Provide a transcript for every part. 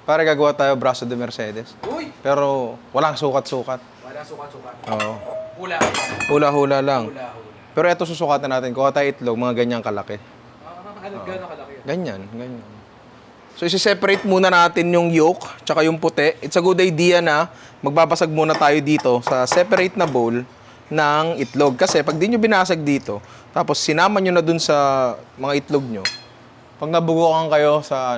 Pare, gagawa tayo braso de Mercedes. Uy! Pero walang sukat-sukat. Wala sukat-sukat. Oo. Hula. Hula-hula lang. Hula-hula. Pero eto susukatan natin. Kuha tayo itlog, mga ganyang kalaki. Gano'n kalaki yan? Ganyan. So, isi-separate muna natin yung yolk, tsaka yung puti. It's a good idea na magbabasag muna tayo dito sa separate na bowl ng itlog. Kasi pag di nyo binasag dito, tapos sinama nyo na dun sa mga itlog nyo, pag nabugokan kayo sa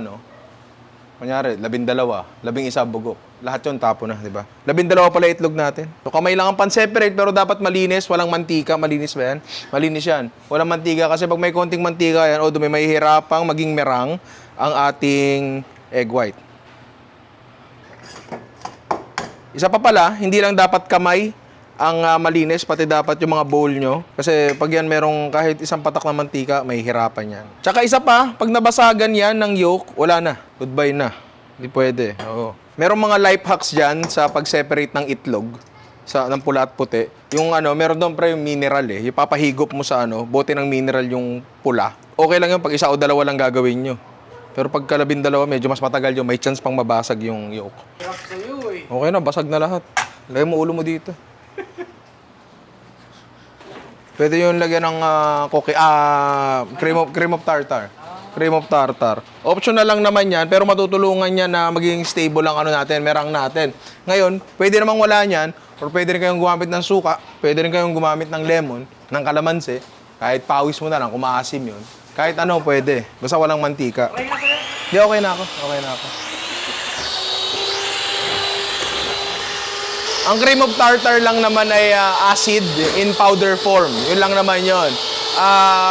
kunyari, 12, 11 bugok. Lahat yun tapo na, di ba? 12 pala itlog natin. So, kamay lang ang pan-separate, pero dapat malinis, walang mantika. Malinis ba yan? Malinis yan. Walang mantika kasi pag may konting mantika yan, o may mahihirapang maging merang ang ating egg white. Isa pa pala, hindi lang dapat kamay ang malinis, pati dapat yung mga bowl nyo. Kasi pag yan merong kahit isang patak na mantika, may hirapan yan. Tsaka isa pa, pag nabasagan yan ng yolk, wala na. Goodbye na. Hindi pwede. Oo. Merong mga life hacks dyan sa pag-separate ng itlog ng pula at puti. Yung meron doon pre yung mineral eh. Yung papahigop mo sa bote ng mineral yung pula. Okay lang yun pag isa o dalawa lang gagawin nyo. Pero pag 12, medyo mas matagal yun. May chance pang mabasag yung yolk. Hirap sa'yo eh. Okay na, basag na lahat. Lagay mo ulo mo dito. Pwede yung lagyan ng cream of tartar. Cream of tartar. Optional lang naman yan, pero matutulungan yan na maging stable ang natin, merang natin. Ngayon, pwede namang wala niyan, or pwede rin kayong gumamit ng suka, pwede rin kayong gumamit ng lemon, ng kalamansi, kahit pawis mo na lang, kung maasim yun. Kahit pwede. Basta walang mantika. Okay na sa'yo? Di, okay na ako. Okay na ako. Ang cream of tartar lang naman ay acid in powder form. Yun lang naman yun.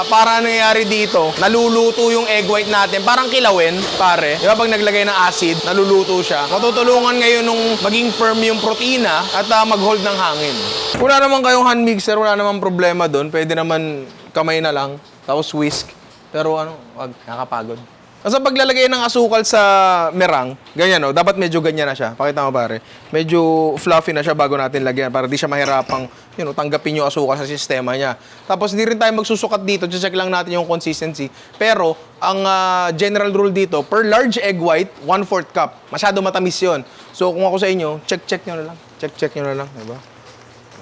Para nangyayari dito, naluluto yung egg white natin. Parang kilawin, pare. Di ba pag naglagay ng acid, naluluto siya. Matutulungan ngayon nung maging firm yung protina at mag-hold ng hangin. Wala naman kayong hand mixer, wala naman problema doon. Pwede naman kamay na lang, tapos whisk. Pero wag, nakakapagod. Kasi paglalagay ng asukal sa merang, ganyan dapat medyo ganyan na siya. Pakita mo pare. Medyo fluffy na siya bago natin lagyan para di siya mahirapang, tanggapin yung asukal sa sistema niya. Tapos hindi rin tayo magsusukat dito, check lang natin yung consistency. Pero ang general rule dito, per large egg white, 1/4 cup. Masyado matamis 'yon. So kung ako sa inyo, check nyo na lang. Check nyo na lang, di ba?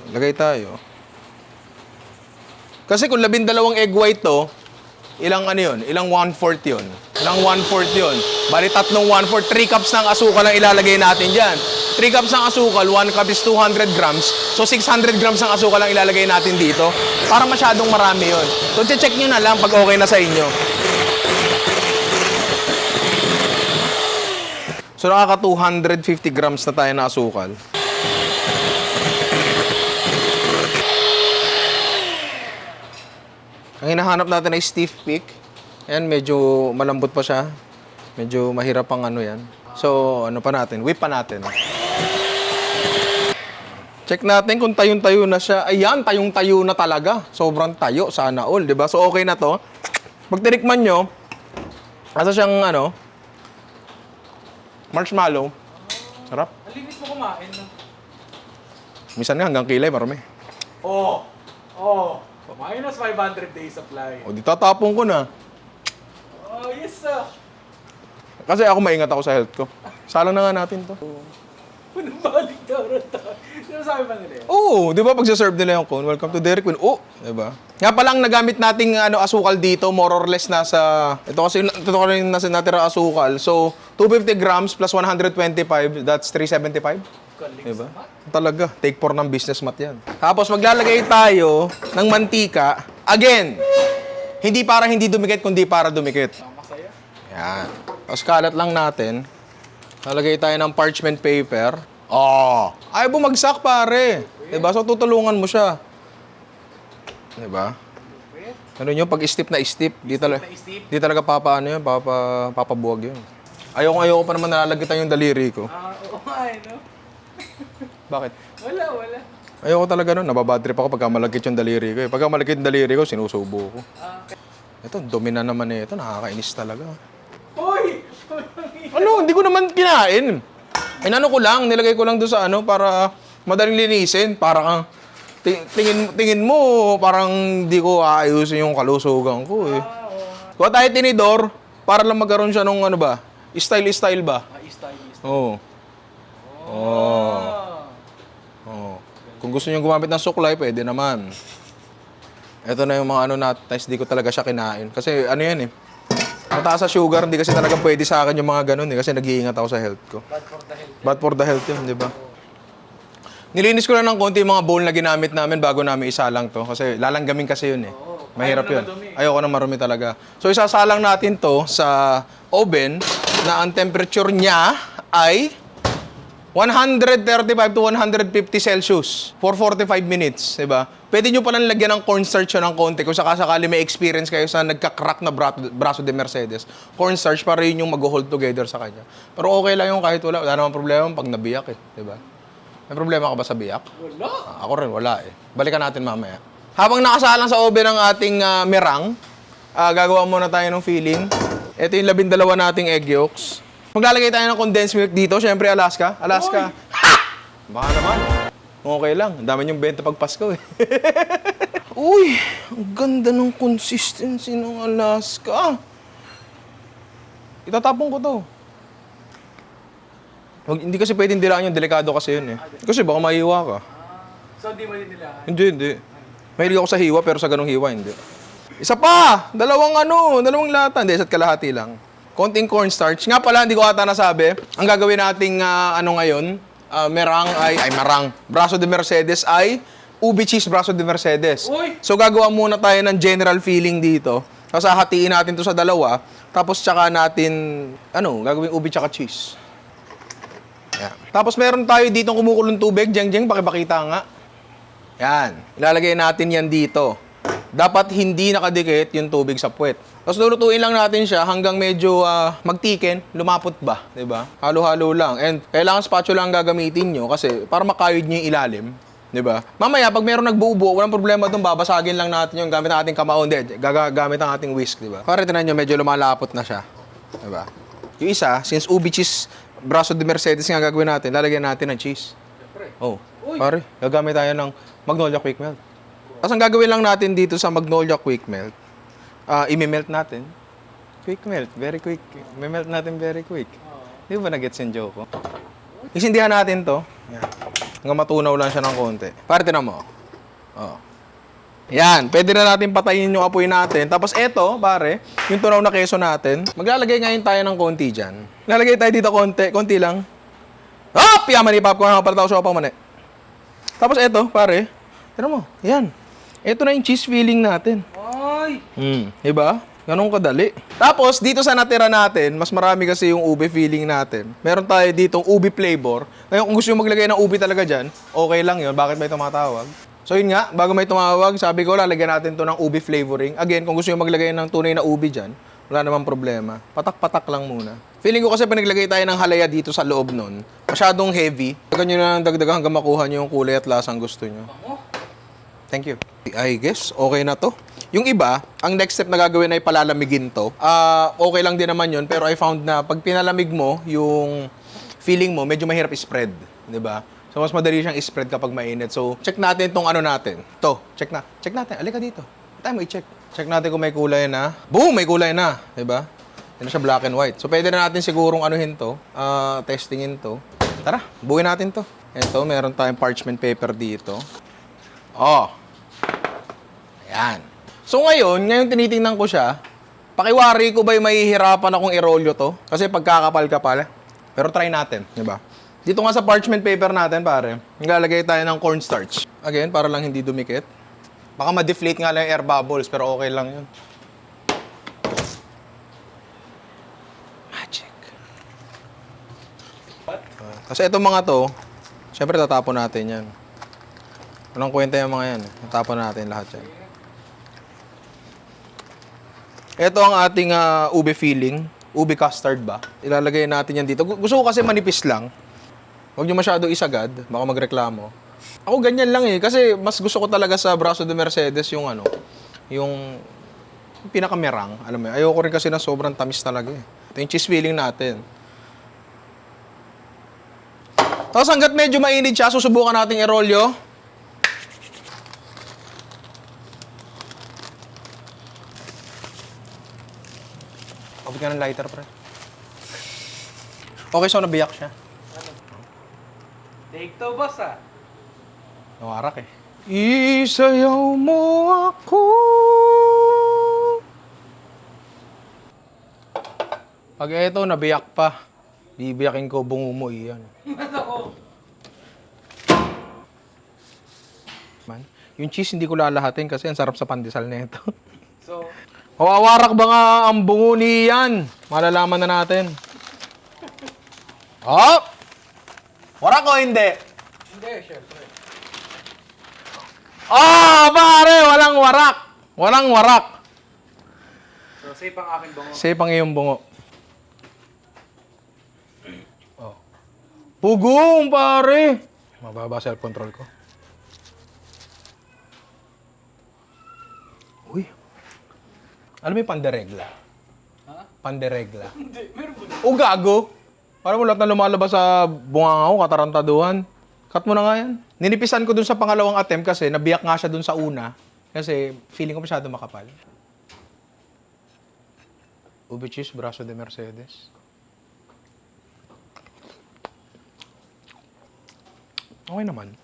Lagay tayo. Kasi kung 12 egg white to, ilang yun? Ilang 1/4 yun? Ilang 1/4 yun? Bali, tatlong 1/4. 3 cups ng asukal ang ilalagay natin dyan. 3 cups ng asukal, 1 cup is 200 grams. So, 600 grams ng asukal ang ilalagay natin dito. Para masyadong marami yun. So, check nyo na lang pag okay na sa inyo. So, nakaka 250 grams na tayo na asukal. Ang hinahanap natin ay stiff peak. Ayan, medyo malambot pa siya. Medyo mahirap ang yan. So, pa natin? Whip pa natin. Check natin kung tayong-tayo na siya. Ayan, tayong-tayo na talaga. Sobrang tayo, sana all, di ba? So, okay na to. Pag tinikman nyo, asa siyang, marshmallow. Sarap. Ang linis mo kumain, no? Minsan nga, hanggang kilay, marami. Oh! Minus 500 days supply. O, di tatapon ko na. Oh, yes, sir. Kasi ako maingat ako sa health ko. Salang na nga natin to. Punong balik daw rin tayo. Sinasabi ba nila yun? Oo, di ba pag serve nila yung cone, welcome to Dairy Queen. Oh, di ba? Nga palang nagamit nating asukal dito, more or less nasa, ito kasi nasa natira asukal. So, 250 grams plus 125, that's 375. Diba? Talaga, take 4 ng business math yan. Tapos maglalagay tayo ng mantika. Again, hindi para hindi dumikit, kundi para dumikit. Masaya. Yan. Tapos kalat lang natin. Lalagay tayo ng parchment paper. Oh! Ay, bumagsak pare. Diba? So, tutulungan mo siya. Diba? Ano yun? Pag istip na istip, di talaga yun, papabuwag yun. Ayoko pa naman nalalagitan yung daliri ko. Oo nga, no? Bakit? Wala. Ayoko talaga nun. Nababadrip ako pagka malagkit yung daliri ko. Pagka malagkit yung daliri ko, sinusubo ko. Ito, dumi na naman ito. Nakakainis talaga. Hoy! Hindi ko naman kinain. Inano ko lang, nilagay ko lang doon sa para madaling linisin. Parang, tingin mo, parang di ko aayusin yung kalusugan ko eh. Kuha tayo tinidor, para lang magkaroon siya nung style ba? Style. Oo. Oh. Oh. Kung gusto niyo gumamit ng suklay, pwede naman. Ito na yung mga ano natin, di ko talaga siya kinain. Kasi ano yan eh, mataas sa sugar, hindi kasi talaga pwede sa akin yung mga ganun eh, kasi nag-iingat ako sa health ko. Bad for the health. Bad for the health yun, di ba? Nilinis ko lang ng konti yung mga bowl na ginamit namin bago namin isalang to. Kasi lalanggamin kasi yun eh. Mahirap yun. Ayoko na marumi talaga. So isasalang natin to sa oven na ang temperature niya ay 135 to 150 Celsius for 45 minutes, 'di ba? Pwede nyo palang lagyan ng cornstarch yun ng konti kung sakasakali may experience kayo sa nagka-crack na braso de Mercedes. Cornstarch para yun yung mag-hold together sa kanya. Pero okay lang yung kahit wala. Wala namang problema pag nabiyak eh, 'di ba? May problema ka ba sa biyak? Wala. Ako rin, wala eh. Balikan natin mamaya. Habang nakasalang sa oven ang ating merang, gagawa muna tayo ng filling. Ito yung 12 nating egg yolks. Maglalagay tayo ng condensed milk dito. Siyempre, Alaska. Alaska. Ha! Baka naman. Okay lang. Ang dami niyong benta pag Pasko eh. Uy! Ang ganda ng consistency ng Alaska. Itatapon ko to. Hindi kasi pwedeng dilaan yung delikado kasi yun eh. Kasi baka mahiwa ka. So, di mo din nila. Hindi. Mahilig ako sa hiwa, pero sa ganung hiwa, hindi. Isa pa! Dalawang lata. Hindi, isa't kalahati lang. Konting cornstarch. Nga pala, hindi ko ata nasabi. Ang gagawin nating ngayon, marang. Braso de Mercedes ay ubi cheese braso de Mercedes. Uy! So, gagawa muna tayo ng general filling dito. Tapos, hahatiin natin to sa dalawa. Tapos, tsaka natin, gagawing ubi tsaka cheese. Yan. Tapos meron tayo dito kumukulong tubig. Jeng, pakipakita nga. Yan. Ilalagay natin yan dito. Dapat hindi nakadikit yung tubig sa puwet. Tapos lulutuin lang natin siya hanggang medyo magtiken, lumapot ba, 'di ba? Halo-halo lang. And kailangan spatula ang gagamitin nyo kasi para makayod nyo yung ilalim, 'di ba? Mamaya pag meron nagbubuo, walang problema doon, babasagin lang natin yung gamit ng ating kamao, hindi, gagamit ang ating whisk, 'di ba? Para tingnan nyo medyo lumalapot na siya, 'di ba? Yung isa, since ubi cheese braso de Mercedes nga gagawin natin, lalagyan natin ng cheese. Oh, pare, gagamit tayo ng Magnolia Quick Melt. Tapos ang gagawin lang natin dito sa Magnolia Quick Melt, i-melt natin. Quick melt, very quick. I-melt natin very quick. Di ba na-gets yung joke ko? Isindihan natin to. Yan. Hanggang matunaw lang siya ng konti. Pare, tinan mo. Oh. Yan, pwede na natin patayin yung apoy natin. Tapos eto, pare, yung tunaw na keso natin. Maglalagay ngayon tayo ng konti dyan. Lalagay tayo dito konti lang. Hop! Yaman, ipapkuhan ako para tao sa mani. Tapos eto, pare, tignan mo, yan. Eto na yung cheese filling natin. Ay! Diba? Ganun kadali. Tapos, dito sa natira natin, mas marami kasi yung ube filling natin. Meron tayo ditong ube flavor. Ngayon, kung gusto nyo maglagay ng ube talaga dyan, okay lang yun. Bakit may tumatawag? So yun nga, bago may tumawag, sabi ko, lalagyan natin to ng ube flavoring. Again, kung gusto nyo maglagay ng tunay na ube dyan, wala namang problema. Patak-patak lang muna. Feeling ko kasi pag naglagay tayo ng halaya dito sa loob nun, masyadong heavy. Dagdagan nyo na ng dagdagan hanggang makuha nyo yung kulay at lasang gusto nyo. Thank you. I guess, okay na to. Yung iba, ang next step na gagawin ay palalamigin to. Okay lang din naman yun, pero I found na pag pinalamig mo, yung feeling mo, medyo mahirap i-spread. Diba? So, mas madali siyang i-spread kapag mainit. So, check natin tong ano natin. To, check natin. Alika dito. Tayo mo i-check. Check natin kung may kulay na. Boom! May kulay na. Diba? Hindi na siya black and white. So, pwede na natin sigurong anuhin to. Testingin to. Tara, buuin natin to. Ito, meron tayong parchment paper dito. Oh. Ayan. So, ngayon tinitingnan ko siya. Pakiwari ko ba yung mahihirapan akong irolyo to? Kasi pagkakapal-kapal. Pero try natin. Diba? Dito nga sa parchment paper natin, pare, naglalagay tayo ng cornstarch. Again, para lang hindi dumikit. Baka ma-deflate nga lang yung air bubbles, pero okay lang yun. Magic. Kasi itong mga to, syempre tatapon natin yan. Walang kwenta yung mga yan. Tatapon natin lahat yan. Ito ang ating ube filling. Ube custard ba? Ilalagay natin yan dito. Gusto ko kasi manipis lang. Huwag nyo masyado isagad, baka magreklamo. Ako ganyan lang eh, kasi mas gusto ko talaga sa braso de Mercedes yung yung pinakamerang. Alam mo, ayoko rin kasi na sobrang tamis talaga eh. Ito yung cheese filling natin. Tapos hanggat medyo mainit siya, susubukan nating irolyo. Kapit ka ng lighter, pre. Okay, so nabiyak siya. Take two, boss ah. Nawarak eh. Isayaw mo ako. Pag eto, nabiyak pa. Bibiyakin ko, bungo mo iyan. Ako. Man, yung cheese hindi ko lalahatin kasi ang sarap sa pandesal na ito. So, Mawawarak ba nga ang bungo ni Ian? Malalaman na natin. Oh! Warak o hindi? hindi, syempre. Ah, pare! Walang warak! Walang warak! So, safe ang aking bango. Safe ang iyong bungo. Oh. Pugong, pare! Mababa self-control ko. Uy. Alam mo yung panderegla? Ha? Panderegla. Hindi, meron ba? O gago! Parang mo lahat na lumalabas sa bungangaw, katarantaduhan. Cut mo na nga yan. Ninipisan ko dun sa pangalawang attempt kasi nabiyak nga siya dun sa una. Kasi feeling ko masyado makapal. Ube cheese, braso de Mercedes. Okay naman.